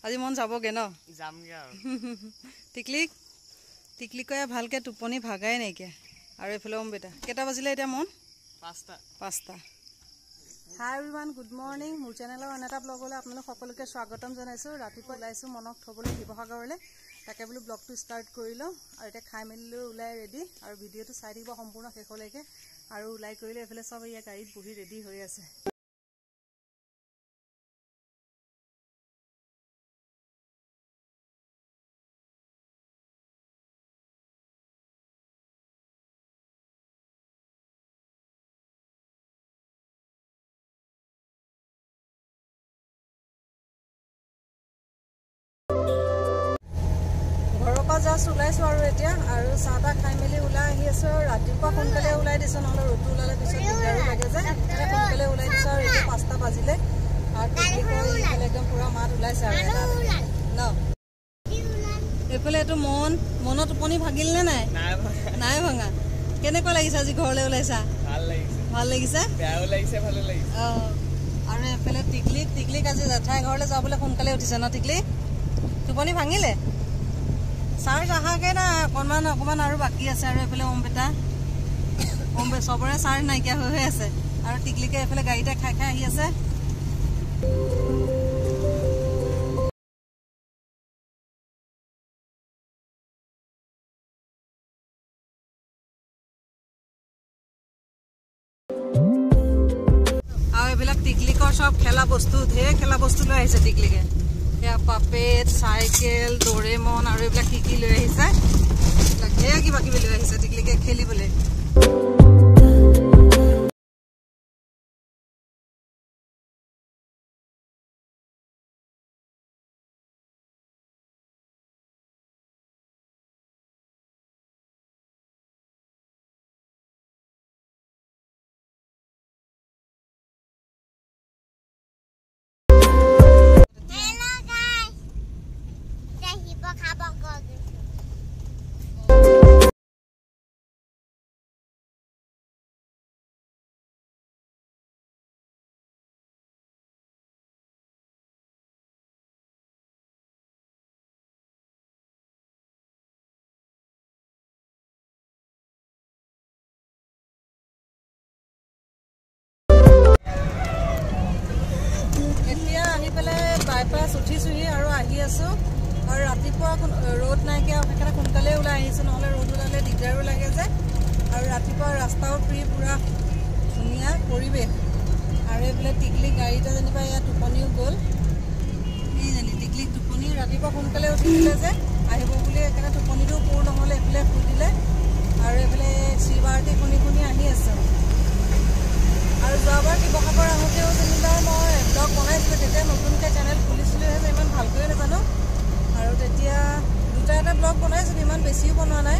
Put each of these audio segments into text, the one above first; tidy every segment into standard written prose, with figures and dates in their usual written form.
আজি মন যাবগে ন যামগে আৰু টিকলিকয়ে ভালকে টোপনি ভাগাই নাইকিয়া আৰু এফালে অম্বিতা কেটা বাজিলে এতিয়া মন 5টা হাই এভৰিৱান গুড মৰ্নিং মোৰ চেনেলৰ এটা ব্লগলৈ আপোনালোক সকলোকে স্বাগতম জনাইছোঁ ৰাতিপুৱা ওলাইছোঁ মনক থবলৈ শিৱসাগৰলৈ তাকে বোলো ব্লগটো ষ্টাৰ্ট কৰিলোঁ আৰু এতিয়া খাই মেলি লৈ ওলাই ৰেডি আৰু ভিডিঅ'টো চাই থাকিব সম্পূৰ্ণ শেষলৈকে আৰু ওলাই কৰিলে এফালে সব ইয়া গাড়ীত বহি ৰেডি হৈ আছে জাষ্ট ওলাইছোঁ আৰু এতিয়া আৰু চাহ তাহ খাই মেলি ওলাই আহি আছোঁ ৰাতিপুৱা সোনকালে ওলাই দিছোঁ নহ'লে ৰ'দটো ওলালে পিছত দিগদাৰো লাগে যে সোনকালে ওলাই দিছোঁ আৰু এতিয়া 5টা বাজিলে আৰু টিকলিকৰ একদম পূৰা মাত ওলাইছে আৰু ন এইফালে এইটো মনৰ টোপনি ভাগিল নে নাই ভঙা কেনেকুৱা লাগিছে আজি ঘৰলৈ ওলাইছা ভাল লাগিছে অঁ আৰু এইফালে টিকলিক আজি জেঠাই ঘৰলৈ যাবলৈ সোনকালে উঠিছে ন টিকলি টোপনি ভাঙিলে চাৰ্জ আহাকে না অকণমান আৰু বাকী আছে আৰু এইফালে অম্বিতা চবৰে চাৰ্জ নাইকিয়া হৈ আছে আৰু টিকলিকে এইফালে গাড়ীতে খাই আহি আছে আৰু এইবিলাক টিকলিকৰ চব খেলা বস্তু ঢেৰ খেলা বস্তু লৈ আহিছে টিকলিকে এয়া পাপেট চাইকেল ডৰেমন আৰু এইবিলাক কি লৈ আহিছে ঢেৰ কিবা কিবি লৈ আহিছে টিকলিকে খেলিবলৈ বাইপাছ উঠিছোহি আৰু আহি আছোঁ আৰু ৰাতিপুৱা ৰ'দ নাইকিয়া সেইকাৰণে সোনকালে ওলাই আহিছোঁ নহ'লে ৰ'দ ওলালে দিগদাৰো লাগে যে আৰু ৰাতিপুৱা ৰাস্তাও ফ্ৰী পূৰা ধুনীয়া পৰিৱেশ আৰু এইফালে টিকলি গাড়ীতে যেনিবা ইয়াত টোপনিও গ'ল এইজনী টিকলিক টোপনি ৰাতিপুৱা সোনকালে উঠি দিলে যে আহিব বুলি সেইকাৰণে টোপনিটোও পূৰ নহ'লে এইফালে শুই দিলে আৰু এইফালে শ্ৰীবাৰতী শুনি আহি আছে আৰু যোৱাবাৰ শিৱসাগৰ আহোঁতেও যেনিবা মই ব্লগ বনাইছিলোঁ তেতিয়া নতুনকৈ চেনেল খুলিছিলোঁহে যে ইমান ভালকৈয়ে নাজানো আৰু তেতিয়া এটা ব্লগ বনাইছিলোঁ ইমান বেছিও বনোৱা নাই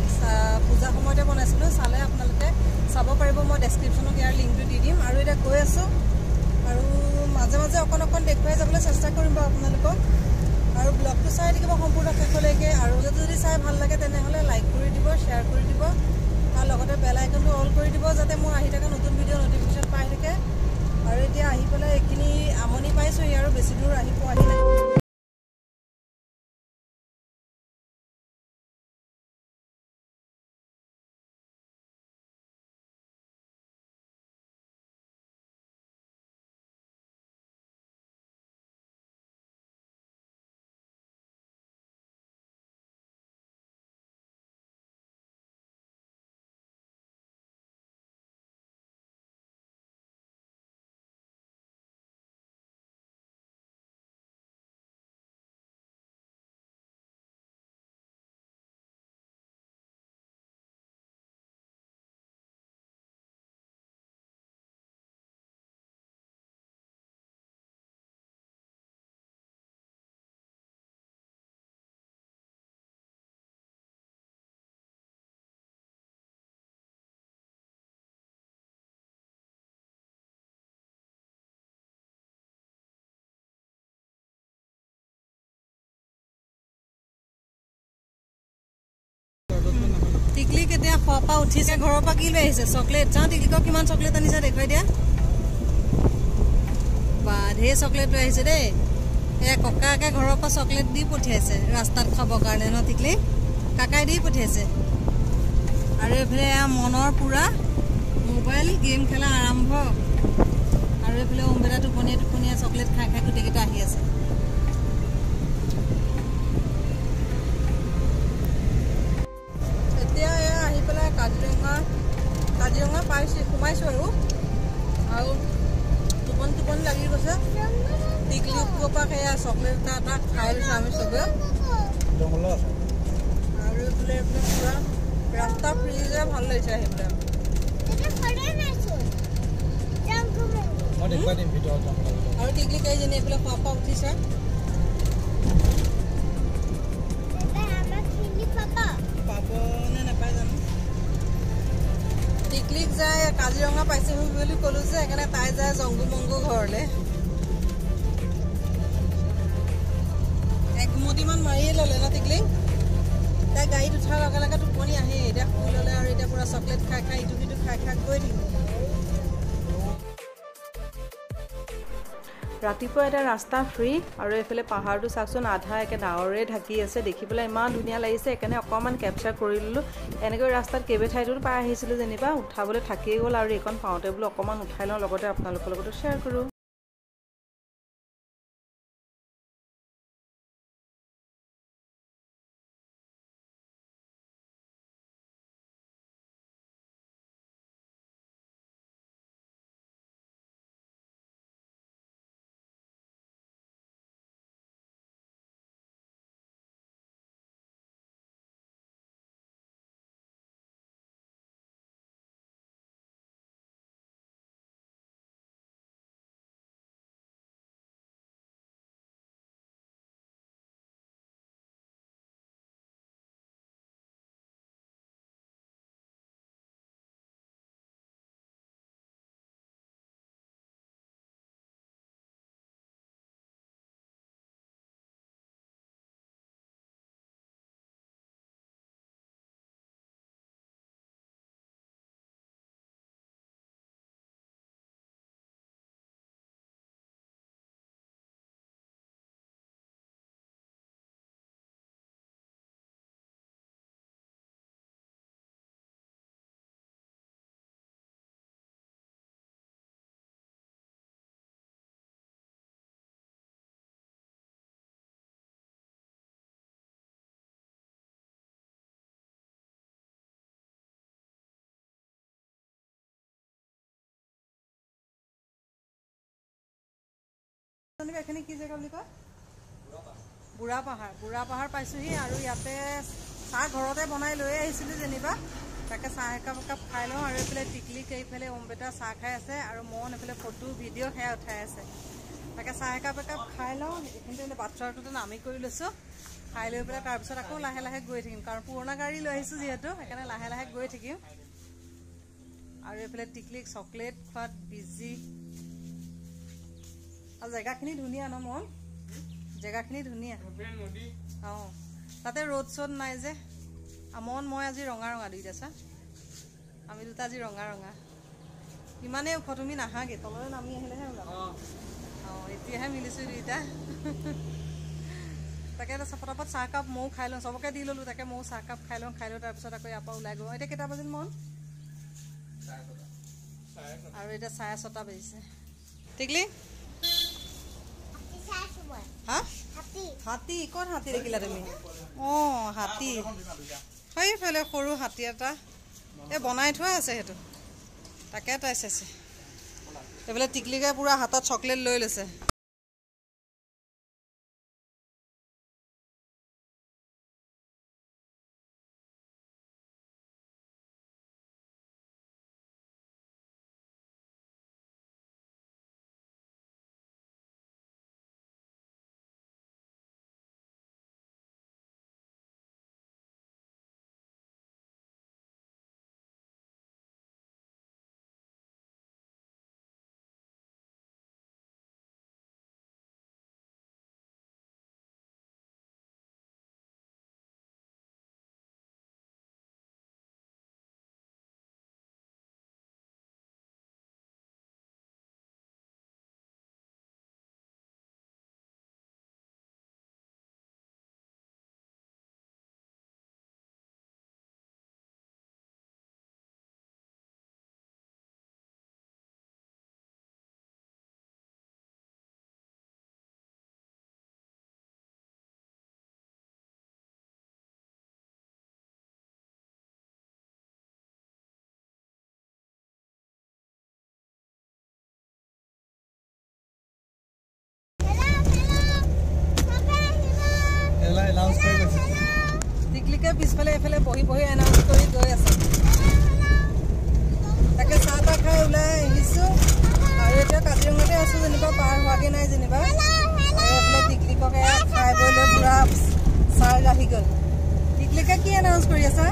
পূজা সময়তে বনাইছিলোঁ চালে আপোনালোকে চাব পাৰিব মই ডেছক্ৰিপশ্যনত ইয়াৰ লিংকটো দি দিম আৰু এতিয়া গৈ আছোঁ আৰু মাজে মাজে অকণ দেখুৱাই যাবলৈ চেষ্টা কৰিম বাৰু আপোনালোকক আৰু ব্লগটো চাই থাকিব সম্পূৰ্ণ শেষলৈকে আৰু যদি চাই ভাল লাগে তেনেহ'লে লাইক কৰি দিব শ্বেয়াৰ কৰি দিব আৰু লগতে বেল আইকনটো অল কৰি দিব যাতে মোৰ আহি থকা নতুন ভিডিঅ' নটিফিকেশ্যন পাই থাকে আৰু এতিয়া আহি পেলাই এইখিনি আমনি পাইছোঁহি আৰু বেছি দূৰ আহি পোৱাহি নাই টিকলি কেতিয়া খোৱা উঠিছে ঘৰৰ পৰা কি লৈ আহিছে চকলেট চাওঁ টিকলিকক কিমান চকলেট আনিছে দেখুৱাই দিয়া বা ঢেৰ চকলেট লৈ আহিছে দেই এ ককাকে ঘৰৰ পৰা চকলেট দি পঠিয়াইছে ৰাস্তাত খাবৰ কাৰণে ন টিকলি কাকাই দি পঠিয়াইছে আৰু এফালে মনৰ পুৰা মোবাইল গেম খেলা আৰম্ভ আৰু এফালে অম্বেদা টোপনিয়ে চকলেট খাই খাই গোটেইকেইটা আহি আছে এতিয়া আহি পেলাই কাজিৰঙা পাইছোঁ সোমাইছোঁ আৰু টোপনি লাগি গৈছে টিকলি পৰা সেয়া চকলেট এটা খাই লৈছোঁ আমি চবে আৰু এইফালে পুৰা ৰাস্তা ফ্ৰী যে ভাল লাগিছে আহি পেলাই আৰু টিকলি কেইজনী এইফালে খোৱা পৰা উঠিছে পাব নে নাপায় জানো টিকলিক যায় কাজিৰঙা পাইছেহি বুলি ক'লো যে সেইকাৰণে তাই যায় জংগু মংগু ঘৰলৈ একমুটিমান মাৰিয়ে ল'লে ন টিকলি তাই গাড়ীত উঠাৰ লগে লগে টোপনি আহে এতিয়া শুই ল'লে আৰু এতিয়া পুৰা চকলেট খাই খাই ইটো সিটো খাই খাই গৈ থাকিব ৰাতিপুৱা এটা ৰাস্তা ফ্ৰী আৰু এইফালে পাহাৰটো চাওকচোন আধা একে ডাৱৰে ঢাকি আছে দেখিবলৈ ইমান ধুনীয়া লাগিছে সেইকাৰণে অকণমান কেপচাৰ কৰি ল'লোঁ এনেকৈ ৰাস্তাত কেইবাঠাইতো পাই আহিছিলোঁ যেনিবা উঠাবলৈ থাকিয়ে গ'ল আৰু এইখন পাওঁতে বোলো অকণমান উঠাই লওঁ লগতে আপোনালোকৰ লগতো শ্বেয়াৰ কৰোঁ এখানে কি জেগা বুলি কয় বুঢ়া পাহাৰ পাইছোঁহি আৰু ইয়াতে চাহ ঘৰতে বনাই লৈ আহিছিলোঁ যেনিবা তাকে চাহ একাপ খাই লওঁ আৰু এইফালে টিকলিক এইফালে অম্বেদা চাহ খাই আছে আৰু মন এইফালে ফটো ভিডিঅ' সেয়া উঠাই আছে তাকে চাহ একাপ খাই লওঁ এইখিনিতে বাটচৰাটোতে নামি কৰি লৈছোঁ খাই লৈ পেলাই তাৰপিছত আকৌ লাহে লাহে গৈ থাকিম কাৰণ পুৰণা গাড়ী লৈ আহিছোঁ যিহেতু সেইকাৰণে লাহে লাহে গৈ থাকিম আৰু এইফালে টিকলিক চকলেট খোৱাত বিজি আৰু জেগাখিনি ধুনীয়া ন মন জেগাখিনি ধুনীয়া অঁ তাতে ৰ'দ চ'দ নাই যে মন মই আজি ৰঙা দুইটা চা আমি দুটা আজি ৰঙা ইমানেই ওখ তুমি নাহাগে তললৈ নামি আহিলেহে ওলাব অঁ এতিয়াহে মিলিছোঁ দুইটা তাকে পটাপট চাহকাপ ময়ো খাই লওঁ চবকে দি ল'লোঁ তাকে ময়ো চাহকাপ খাই লওঁ তাৰপিছত আকৌ ইয়াৰ পৰা ওলাই গ'লোঁ এতিয়া কেইটা বাজিল মন আৰু এতিয়া 6:30 বাজিছে টিকলি হা হাতী ক'ত হাতী দেখিলা তুমি অঁ হাতী সেইফালে সৰু হাতী এটা এই বনাই থোৱা আছে সেইটো তাকে তাই চাইছে এইফালে টিকলিকে পুৰা হাতত চকলেট লৈ লৈছে টিকলিকে পিছফালে এফালে বহি বহি এনাউন্স কৰি গৈ আছে তাকে চাহ তাহ খাই ওলাই আহিছোঁ আৰু এতিয়া কাজিৰঙাতে আছোঁ যেনিবা পাৰ হোৱাগৈ নাই যেনিবা আৰু এইফালে টিকলিককে খাই বৈ লৈ পূৰা চাৰ্জ আহি গ'ল টিকলিকে কি এনাউন্স কৰি আছা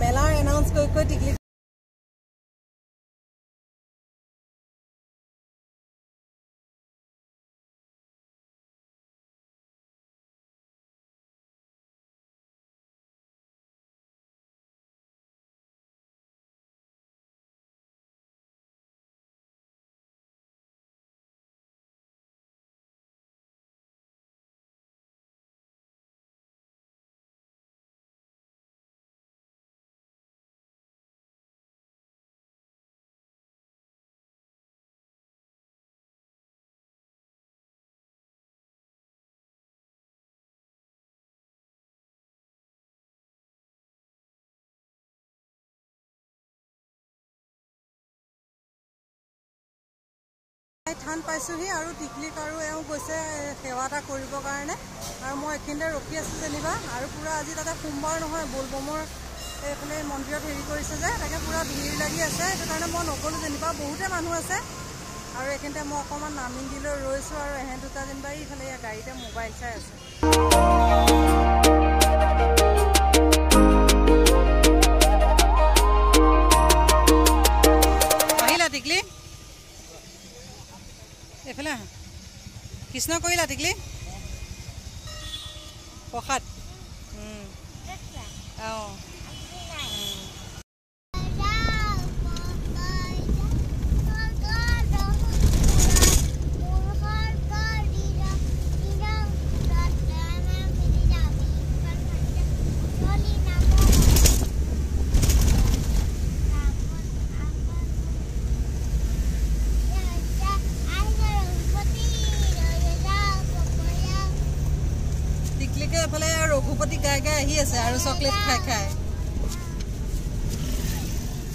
মেলাৰ এনাউন্স কৰি কৈ টিকলি ঠান পাইছোঁহি আৰু টিকলিক আৰু এওঁ গৈছে সেৱা এটা কৰিবৰ কাৰণে আৰু মই এইখিনিতে ৰখি আছোঁ যেনিবা আৰু পূৰা আজি তাতে সোমবাৰ নহয় বলবমৰ এইফালে মন্দিৰত হেৰি কৰিছে যে তাকে পূৰা ভিৰ লাগি আছে সেইটো কাৰণে মই নগ'লোঁ যেনিবা বহুতে মানুহ আছে আৰু এইখিনিতে মই অকণমান নামি দি লৈ ৰৈছোঁ আৰু এহেঁত দুটা যেনিবা ইফালে গাড়ীতে মোবাইল চাই আছে আহিলা টিকলি এইফালে আহা কৃষ্ণ কৰিলা টিকলি প্ৰসাদ অঁ এফালে ৰঘুপতি গাই গাই আহি আছে আৰু চকলেট খাই খাই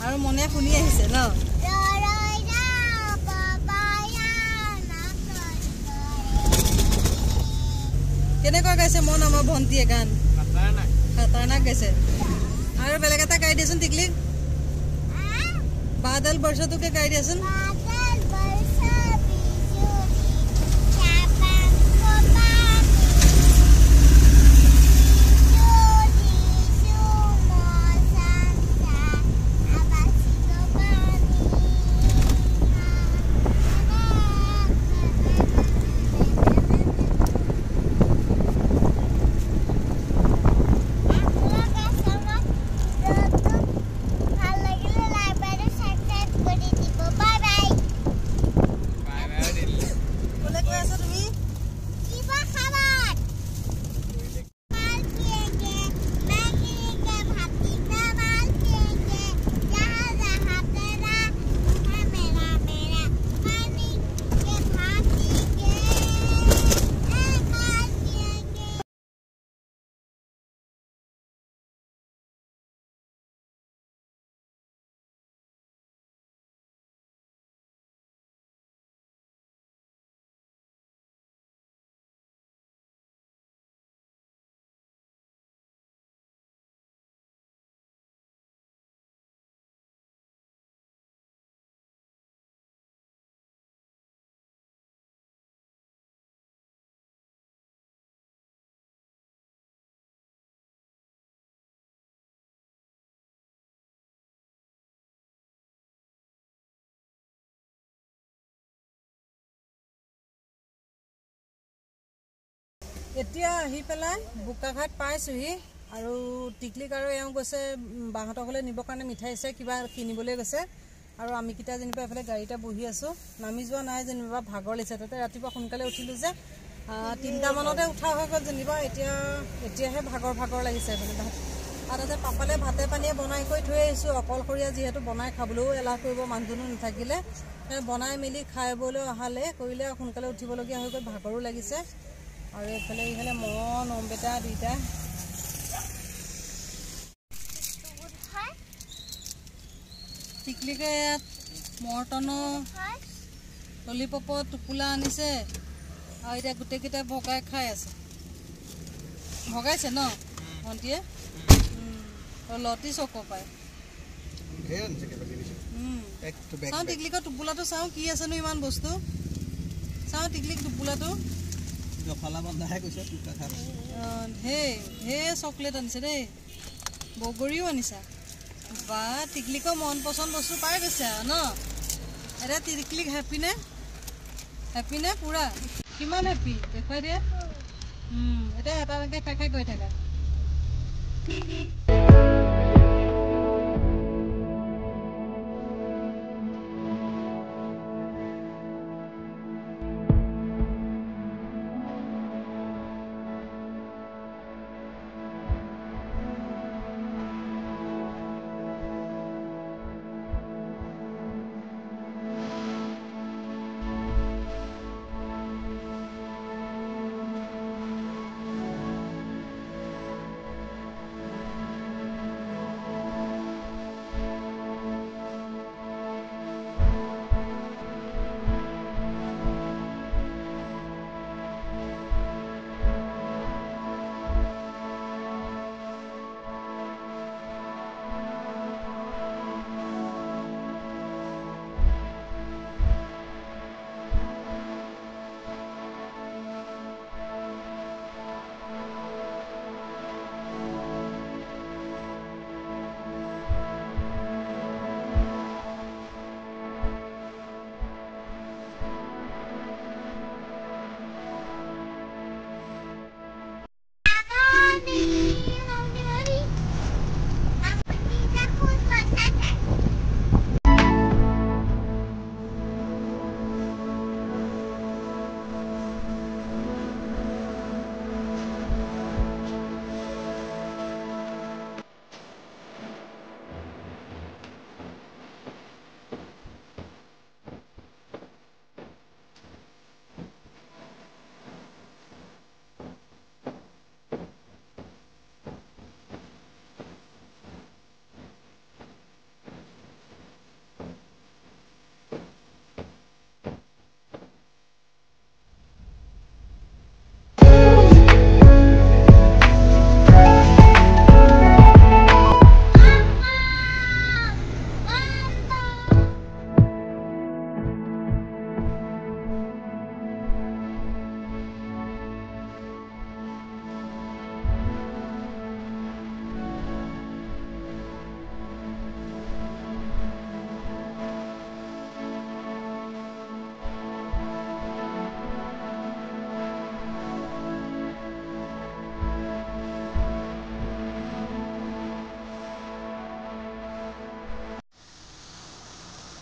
আৰু মনে শুনি আহিছে ন কেনেকুৱা গাইছে মন আমাৰ ভণ্টিয়ে গান খাতাৰনাক গাইছে আৰু বেলেগ এটা গাই দিয়াচোন টিকলি বাদল বৰ্ষটোকে গাই দিয়াচোন এতিয়া আহি পেলাই বোকাঘাট পাইছোঁহি আৰু টিকলিক আৰু এওঁ গৈছে বাহঁতৰ ঘৰলৈ নিবৰ কাৰণে মিঠাই আছে কিবা কিনিবলৈ গৈছে আৰু আমি কিটা যেনিবা এফালে গাড়ীতে বহি আছোঁ নামি যোৱা নাই যেনিবা ভাগৰ লাগিছে তাতে ৰাতিপুৱা সোনকালে উঠিলোঁ যে 3টা মানতে উঠা হৈ গ'ল যেনিবা এতিয়াহে ভাগৰ লাগিছে এফালে আৰু তাতে পাপালে ভাতে পানীয়ে বনাই কৰি থৈ আহিছোঁ অকলশৰীয়া যিহেতু বনাই খাবলৈও এলাহ কৰিব মানুহজনো নাথাকিলে বনাই মেলি খাই বলৈ অহালে কৰিলে সোনকালে উঠিবলগীয়া হৈ গ'ল ভাগৰো লাগিছে আৰু এইফালে মন অম্বেটা দুইটা টিকলিকে ইয়াত মৰ্টনো ললিপপত টোপোলা আনিছে আৰু এতিয়া গোটেইকেইটা ভগাই খাই আছে ভগাইছে ন ভণ্টিয়ে লতি চক পায় চাওঁ টিকলিকৰ টোপোলাটো চাওঁ কি আছেনো ইমান বস্তু চাওঁ টিকলিক টোপোলাটো হে চকলেট আনিছে দেই বগৰীও আনিছা বা টিকলিকৰ মন পচন্দ বস্তু পাই গৈছে আৰু ন এতিয়া টিকলিক হেপি নে পুৰা কিমান হেপি দেখুৱাই দিয়ে এতিয়া এটা এটাকৈ খাই খাই গৈ থাকা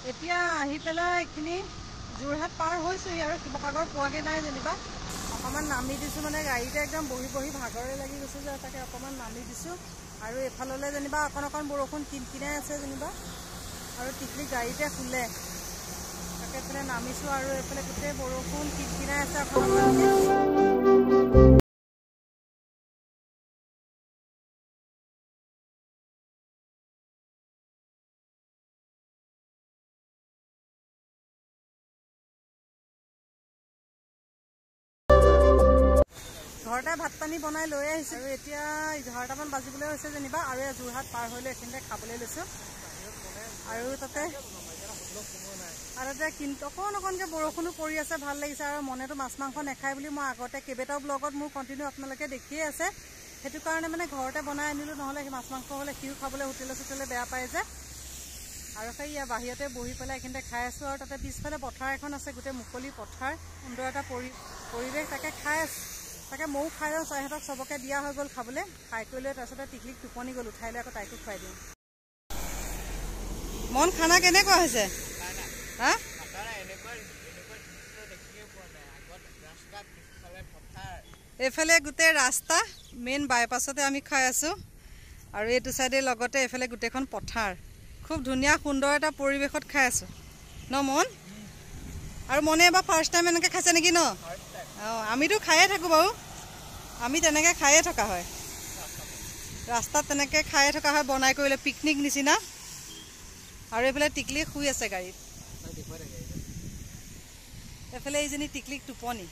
এতিয়া আহি পেলাই এইখিনি যোৰহাট পাৰ হৈছোহি আৰু শিৱসাগৰ পোৱাগে নাই যেনিবা অকণমান নামি দিছোঁ মানে গাড়ীতে একদম বহি বহি ভাগৰে লাগি গৈছে যে তাকে অকণমান নামি দিছোঁ আৰু এফাললৈ যেনিবা অকণ বৰষুণ কিনকিনাই আছে যেনিবা আৰু টিকলি গাড়ীতে শুলে তাকে এইফালে নামিছোঁ আৰু এইফালে গোটেই বৰষুণ কিনকিনাই আছে অকণমান ঘৰতে ভাত পানী বনাই লৈ আহিছোঁ আৰু এতিয়া 11টামান বাজিবলৈ হৈছে যেনিবা আৰু যোৰহাট পাৰ হ'লে এইখিনিতে খাবলৈ লৈছোঁ আৰু তাতে কিন্তু অকণকৈ বৰষুণো পৰি আছে ভাল লাগিছে আৰু মনেতো মাছ মাংস নাখায় বুলি মই আগতে কেইবাটাও ব্লগত মোৰ কণ্টিনিউ আপোনালোকে দেখিয়ে আছে সেইটো কাৰণে মানে ঘৰতে বনাই আনিলোঁ নহ'লে মাছ মাংস হ'লে সিও খাবলৈ হোটেলে বেয়া পায় যে আৰু সেয়া বাহিৰতে বহি পেলাই এইখিনিতে খাই আছোঁ আৰু তাতে পিছফালে পথাৰ এখন আছে গোটেই মুকলি পথাৰ সুন্দৰ এটা পৰিৱেশ তাকে খাই আছোঁ তাকে ময়ো খাই লওঁ চাৰিহঁতক চবকে দিয়া হৈ গ'ল খাবলৈ খাই কৰি লৈ তাৰপিছতে টিকলিক টোপনি গ'ল উঠাই লৈ আকৌ তাইকো খুৱাই দিওঁ মন খানা কেনেকুৱা হৈছে হা এইফালে গোটেই ৰাস্তা মেইন বাইপাছতে আমি খাই আছোঁ আৰু এইটো চাইডে লগতে এইফালে গোটেইখন পথাৰ খুব ধুনীয়া সুন্দৰ এটা পৰিৱেশত খাই আছোঁ ন মন আৰু মনে এবাৰ ফাৰ্ষ্ট টাইম এনেকৈ খাইছে নেকি ন অঁ আমিতো খায়ে থাকোঁ বাৰু আমি তেনেকৈ খায়ে থকা হয় ৰাস্তাত তেনেকৈ খায়ে থকা হয় বনাই কৰিলে পিকনিক নিচিনা আৰু এইফালে টিকলি শুই আছে গাড়ীত এফালে এইজনী টিকলিক টোপনি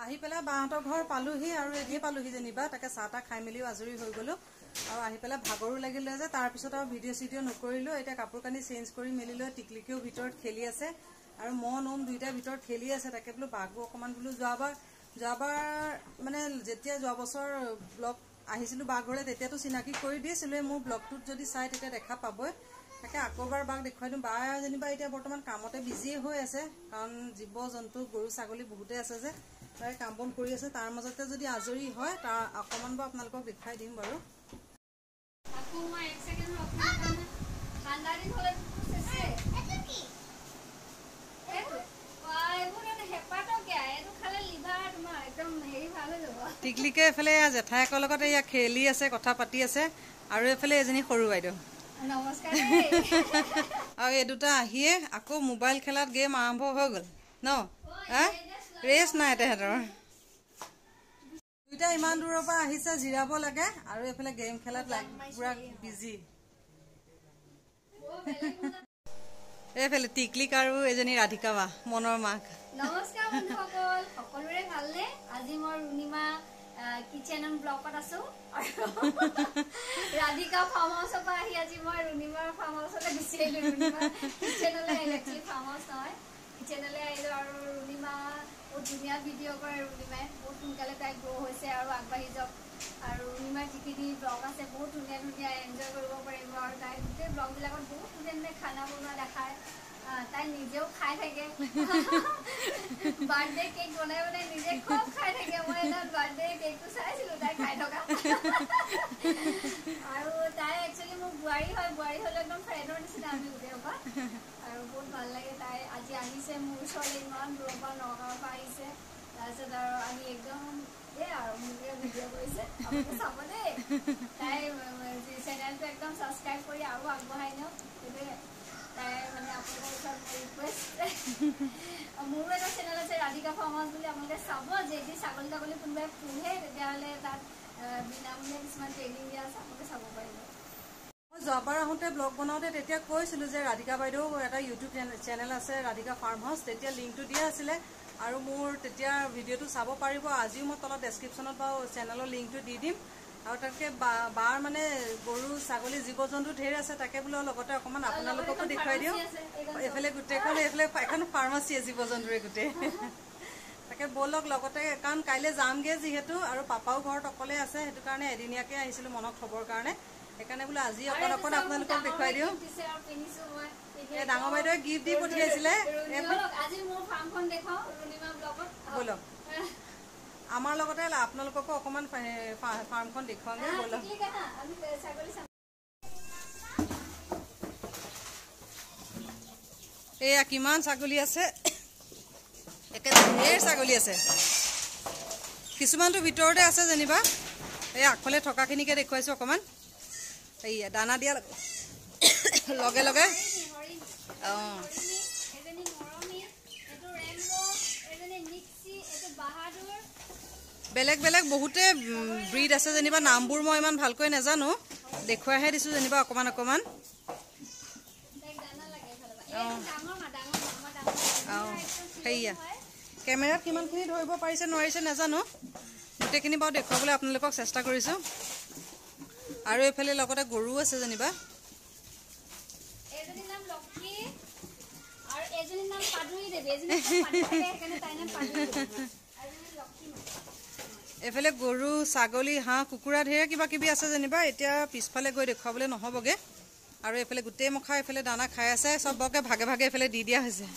আহি পেলাই বাহঁতৰ ঘৰ পালোহি আৰু এদিয়ে পালোহি যেনিবা তাকে চাহ তাহ খাই মেলিও আজৰি হৈ গ'লো আৰু আহি পেলাই ভাগৰো লাগিলে যে তাৰপিছত আৰু ভিডিঅ' চিডিঅ' নকৰিলোঁ এতিয়া কাপোৰ কানি চেঞ্জ কৰি মেলি লৈ টিকলিকেও ভিতৰত খেলি আছে আৰু মন দুইটাৰ ভিতৰত খেলি আছে তাকে বোলো বাঘবোৰ অকণমান বোলো যোৱাবাৰ মানে যেতিয়া যোৱা বছৰ ব্লগ আহিছিলোঁ বাঘৰে তেতিয়াতো চিনাকি কৰি দিছিলোঁ মোৰ ব্লগটোত যদি চাই তেতিয়া দেখা পাবই তাকে আকৌবাৰ বাঘ দেখুৱাই দিওঁ বা যেনিবা এতিয়া বৰ্তমান কামতে বিজিয়ে হৈ আছে কাৰণ জীৱ জন্তু গৰু ছাগলী বহুতে আছে যে তাই কাম বন কৰি আছে তাৰ মাজতে যদি আজৰি হয় তাৰ অকণমান বা আপোনালোকক দেখুৱাই দিম বাৰু টিকলিকে এফালে জেঠায়েকৰ লগত এয়া খেলি আছে কথা পাতি আছে আৰু এফালে এজনী সৰু বাইদেউ আৰু এই দুটা আহিয়ে আকৌ মোবাইল খেলাত গেম আৰম্ভ হৈ গ'ল ন ৰেষ্ট নাই তেহেঁতৰ দুইটা ইমান দূৰৰ পৰা আহিছে জিৰাব লাগে আৰু এইফালে গেম খেলাত পুৰা বিজি এইফালে টিকলিক আৰু এজনী ৰাধিকা বা মনৰ মাক নমস্কাৰ বন্ধুসকল সকলোৰে ভালনে আজি মই ৰুণিমা কিচেন এণ্ড ব্লগত আছো ৰাধিকা ফাৰ্ম হাউচৰ পৰা আহি আজি মই ৰুণিমাৰ ফাৰ্ম হাউচলৈ গুচি আহিলো ৰুণিমা কিচেনলৈ আহিলো একচুৱেলি ফাৰ্ম হাউচ নহয় কিচেনলৈ আহিলো আৰু ৰুণিমা বহুত ধুনীয়া ভিডিঅ' কৰে ৰুণিমাই বহুত সোনকালে তাই গ্ৰ' হৈছে আৰু আগবাঢ়ি যাওক আৰু ৰুণিমাৰ যিখিনি ব্লগ আছে বহুত ধুনীয়া ধুনীয়া এনজয় কৰিব পাৰিব আৰু তাই গোটেই ব্লগবিলাকত বহুত ধুনীয়া ধুনীয়া খানা বনোৱা দেখায় তাই নিজেও খাই থাকে বাৰ্থডে কেক বনাই বনাই নিজে খুব খাই থাকে মই এটা বাৰ্থডে কেকটো চাইছিলো তাই খাই থকা আৰু তাই একচুৱেলি মোৰ বোৱাৰী হয় বোৱাৰী হ'লে একদম ফ্ৰেণ্ডৰ নিচিনা আমি গোটেই পৰা আৰু বহুত ভাল লাগে তাই আজি আহিছে মোৰ ওচৰলৈ ইমান দূৰৰ পৰা নগাঁৱৰ পৰা আহিছে তাৰপিছত আৰু আমি একদম আৰু মোকে ভিডিঅ' কৰিছে আপোনালোকে চাব দেই তাই চেনেলটো একদম ছাবস্ক্ৰাইব কৰি আৰু আগবঢ়াই নিয়ক সেইটোৱে তাই মানে আপোনালোকৰ ওচৰত ৰিকুৱেষ্ট মোৰো এটা চেনেল আছে ৰাধিকা ফাৰ্ম হাউচ বুলি আপোনালোকে চাব যদি ছাগলী তাগলী কোনোবাই পোহে তেতিয়াহ'লে তাত বিনামূলীয়া কিছুমান ট্ৰেইনিং দিয়া আছে আপোনালোকে চাব পাৰিব মই যোৱাবাৰ আহোঁতে ব্লগ বনাওঁতে তেতিয়া কৈছিলোঁ যে ৰাধিকা বাইদেউ এটা ইউটিউব চেনেল আছে ৰাধিকা ফাৰ্ম হাউচ তেতিয়া লিংকটো দিয়া আছিলে আৰু মোৰ তেতিয়া ভিডিঅ'টো চাব পাৰিব আজিও মই তলত ডেছক্ৰিপশ্যনত বাৰু চেনেলৰ লিংকটো দি দিম আৰু তাকে বাৰ মানে গৰু ছাগলী জীৱ জন্তু ঢেৰ আছে তাকে বোলো লগতে অকণমান আপোনালোককো দেখুৱাই দিওঁ এইফালে গোটেইখন এইফালে এখন ফাৰ্মাচী জীৱ জন্তুৰে গোটেই তাকে ব'লক লগতে কাৰণ কাইলৈ যামগৈ যিহেতু আৰু পাপাও ঘৰত অকলে আছে সেইটো কাৰণে এদিনীয়াকৈ আহিছিলোঁ মনত থ'বৰ কাৰণে সেইকাৰণে বোলো আজি অকণ আপোনালোকক দেখুৱাই দিওঁ ডাঙৰ বাইদেৱে গিফ্ট দি পঠিয়াইছিলে ব'লক আমাৰ লগতে আপোনালোককো অকণমান ফাৰ্মখন দেখুৱাওঁগে ব'লক এয়া কিমান ছাগলী আছে একে ঢেৰ ছাগলী আছে কিছুমানটো ভিতৰতে আছে যেনিবা এই আগফালে থকাখিনিকে দেখুৱাইছোঁ অকণমান এইয়া দানা দিয়া লগে লগে অঁ বেলেগ বেলেগ বহুতে ব্ৰিড আছে যেনিবা নামবোৰ মই ইমান ভালকৈ নাজানো দেখুৱাইহে দিছোঁ যেনিবা অকণমান অকণমান অঁ সেয়া কেমেৰাত কিমানখিনি ধৰিব পাৰিছে নোৱাৰিছে নাজানো গোটেইখিনি বাৰু দেখুৱাবলৈ আপোনালোকক চেষ্টা কৰিছোঁ আৰু এইফালে লগতে গৰু আছে যেনিবা এজনীৰ নাম লক্ষী আৰু এজনীৰ নাম পাদুৰী দেৱী এজনী পাদুৰী সেইকাৰণে তাইৰ নাম পাদুৰী দেৱী আৰু লক্ষী এইফালে গৰু ছাগলী হাঁহ কুকুৰা ঢেৰ কিবা কিবি আছে যেনিবা এতিয়া পিছফালে গৈ দেখুৱাবলৈ নহ'বগৈ আৰু এইফালে গোটেই মখা এইফালে দানা খাই আছে চবকে ভাগে ভাগে এইফালে দি দিয়া হৈছে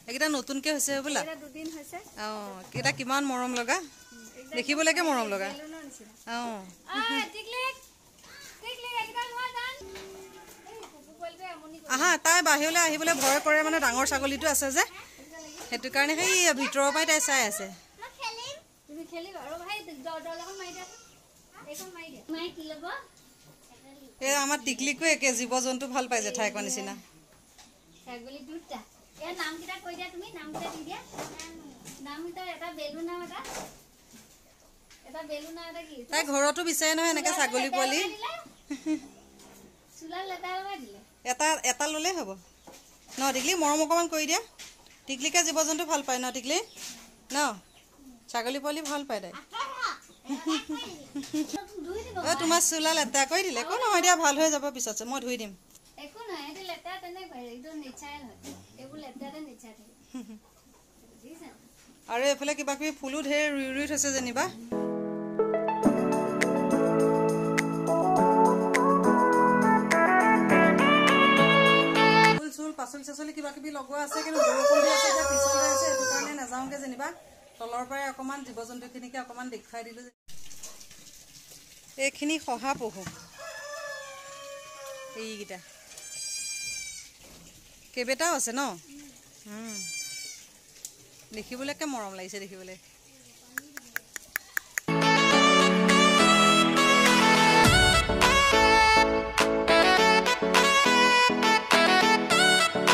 এইকেইটা নতুনকৈ হৈছে বোলা অঁ কেইটা কিমান মৰম লগা দেখিবলৈকে মৰম লগা অঁ আহা তাই বাহিৰলৈ আহিবলৈ ভয় কৰে মানে ডাঙৰ ছাগলীটো আছে যে সেইটো কাৰণে সেই ভিতৰৰ পৰাই তাই চাই আছে এই আমাৰ টিকলিকো একে জীৱ জন্তু ভাল পাই জেঠাইকৰ নিচিনা তাই ঘৰতো বিচাৰে নহয় এনেকে ছাগলী পোৱালি এটা ল'লেই হ'ব ন টিকলি মৰম অকণমান কৰি দিয়া টিকলিকে জীৱ জন্তু ভাল পায় ন টিকলি ন ছাগলী পোৱালি ভাল পায় তাই তোমাৰ চোলা লেতেৰা কৰি দিলে একো নহয় দিয়া ভাল হৈ যাব পিছত মই ধুই দিম আৰু এইফালে কিবা কিবি ফুলো ঢেৰ ৰুই ৰুই থৈছে যেনিবা ফুল চুল পাচলি চাচলি কিবা কিবি লগোৱা আছে কিন্তু বৰষুণ দি আছে পিছল হৈ আছে সেইটো কাৰণে নাযাওঁগে যেনিবা তলৰ পৰাই অকণমান জীৱ জন্তুখিনিকে অকণমান দেখুৱাই দিলোঁ এইখিনি শহাপহু এইকেইটা কেইবাটাও আছে ন দেখিবলৈকে মৰম লাগিছে দেখিবলৈ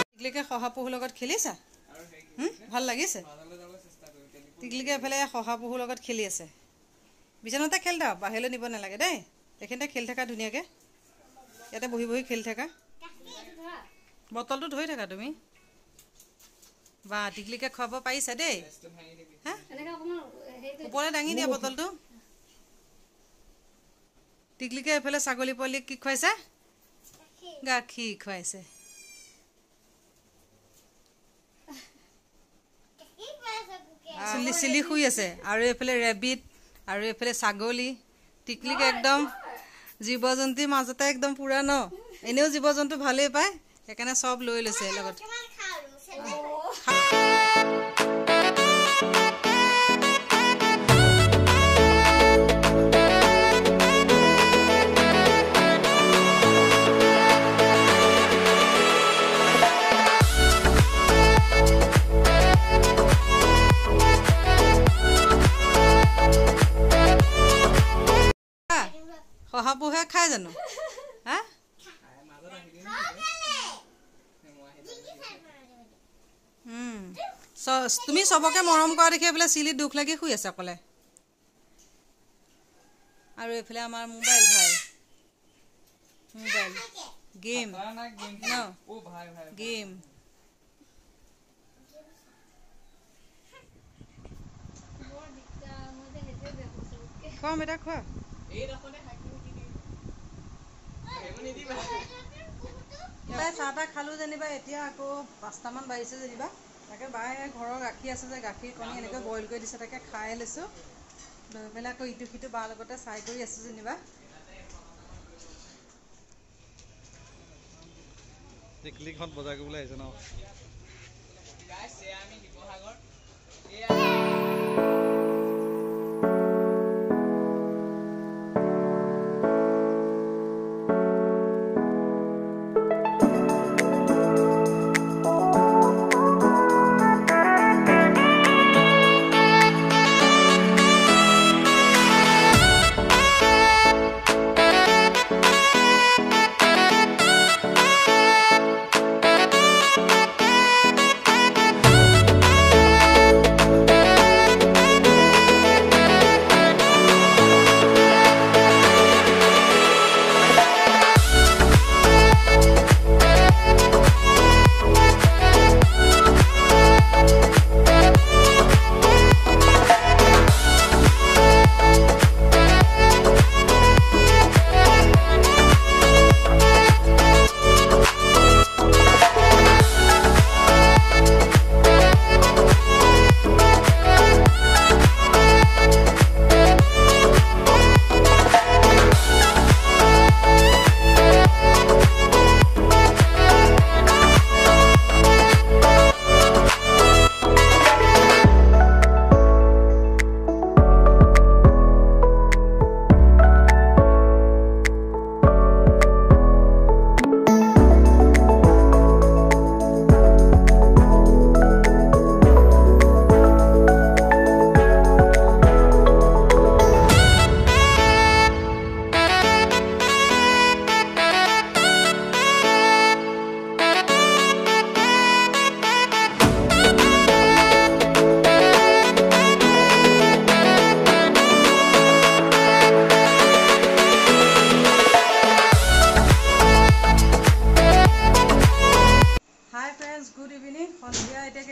টিকলিকে শহাপহুৰ লগত খেলিছা ভাল লাগিছে টিকলিকে এফালে শহাপহুৰ লগত খেলি আছে বিচনাতে খেল দাও বাহিৰলৈ নিব নালাগে দেই এইখিনিতে খেলি থাকা ধুনীয়াকৈ ইয়াতে বহি বহি খেলি থাকা বটলটো ধৰি থাকা তুমি বা টিকলিকে খুৱাব পাৰিছা দেই হা ওপৰলৈ দাঙি দিয়া বটলটো টিকলিকে এইফালে ছাগলী পোৱালিক কি খুৱাইছে গাখীৰ খুৱাইছে চিলি শুই আছে আৰু এইফালে ৰেবিট আৰু এইফালে ছাগলী টিকলিকে একদম জীৱ জন্তুৰ মাজতে একদম পুৰা ন এনেও জীৱ জন্তু ভালেই পায় সেইকাৰণে চব লৈ লৈছে লগত শহাপহুৱে খাই জানো হা তুমি চবকে মৰম কৰা দেখি এইফালে চিলিত দুখ লাগি শুই আছে অকলে আৰু এইফালে আমাৰ মোবাইল ভাই মোবাইল গেম গেম খোৱা বেটা খোৱা তাই চাহ তাহ খালোঁ যেনিবা এতিয়া আকৌ 5টামান বাজিছে যেনিবা তাকে বায়ে ঘৰৰ গাখীৰ আছে যে গাখীৰ কণী এনেকৈ বইল কৰি দিছে তাকে খাই লৈছোঁ লৈ পেলাই আকৌ ইটো সিটো বাৰ লগতে চাই কৰি আছোঁ যেনিবা টিকলিখন বজাৰ কৰিবলৈ আহিছে ন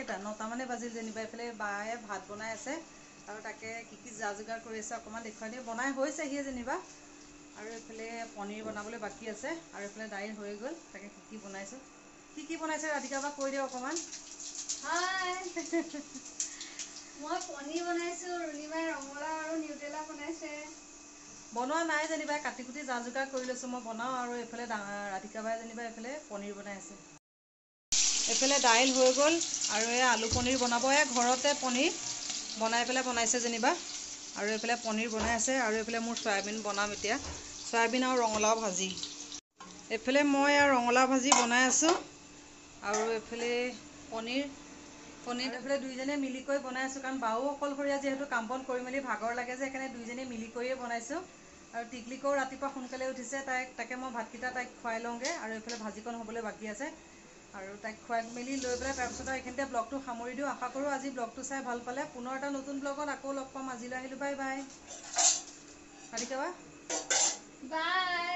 কেইটা 9টা মানে বাজিল যেনিবা এইফালে বায়ে ভাত বনাই আছে আৰু তাকে কি কি যা যোগাৰ কৰি আছে অকণমান দেখুৱাই দিয়ে বনাই হৈছেহি যেনিবা আৰু এইফালে পনীৰ বনাবলৈ বাকী আছে আৰু এইফালে দাইল হৈ গ'ল তাকে কি বনাইছোঁ কি বনাইছে ৰাধিকা বা কৈ দিয়ক অকণমান হাই মই পনীৰ বনাইছোঁ ৰুণিমাই ৰঙালাও আৰু নিউটেলা বনাইছে বনোৱা নাই যেনিবা কাটি কুটি যা যোগাৰ কৰি লৈছোঁ মই বনাওঁ আৰু এইফালে ৰাধিকা বাই যেনিবা এইফালে পনীৰ বনাই আছে এইফালে দাইল হৈ গ'ল আৰু এই আলু পনীৰ বনাব ঘৰতে পনীৰ বনাই পেলাই বনাইছে যেনিবা আৰু এইফালে পনীৰ বনাই আছে আৰু এইফালে মোৰ চয়াবিন বনাম এতিয়া চয়াবিন আৰু ৰঙালাও ভাজি এইফালে মই আৰু ৰঙালাও ভাজি বনাই আছোঁ আৰু এইফালে পনীৰ এইফালে দুইজনে মিলি কৰি বনাই আছোঁ কাৰণ বাও অকলশৰীয়া যিহেতু কাম বন কৰি মেলি ভাগৰ লাগে যে সেইকাৰণে দুইজনে মিলি কৰিয়ে বনাইছোঁ আৰু টিকলিকো ৰাতিপুৱা সোনকালে উঠিছে তাকে মই ভাতকেইটা তাইক খুৱাই লওঁগৈ আৰু এইফালে ভাজিকণ হ'বলৈ বাকী আছে আৰু তাইক খুৱাই মেলি লৈ পেলাই তাৰপিছত আৰু এইখিনিতে ব্লগটো সামৰি দিওঁ আশা কৰোঁ আজি ব্লগটো চাই ভাল পালে পুনৰ এটা নতুন ব্লগত আকৌ লগ পাম আজিলৈ আহিলোঁ বাই বাই ৰাধিকা বা বাই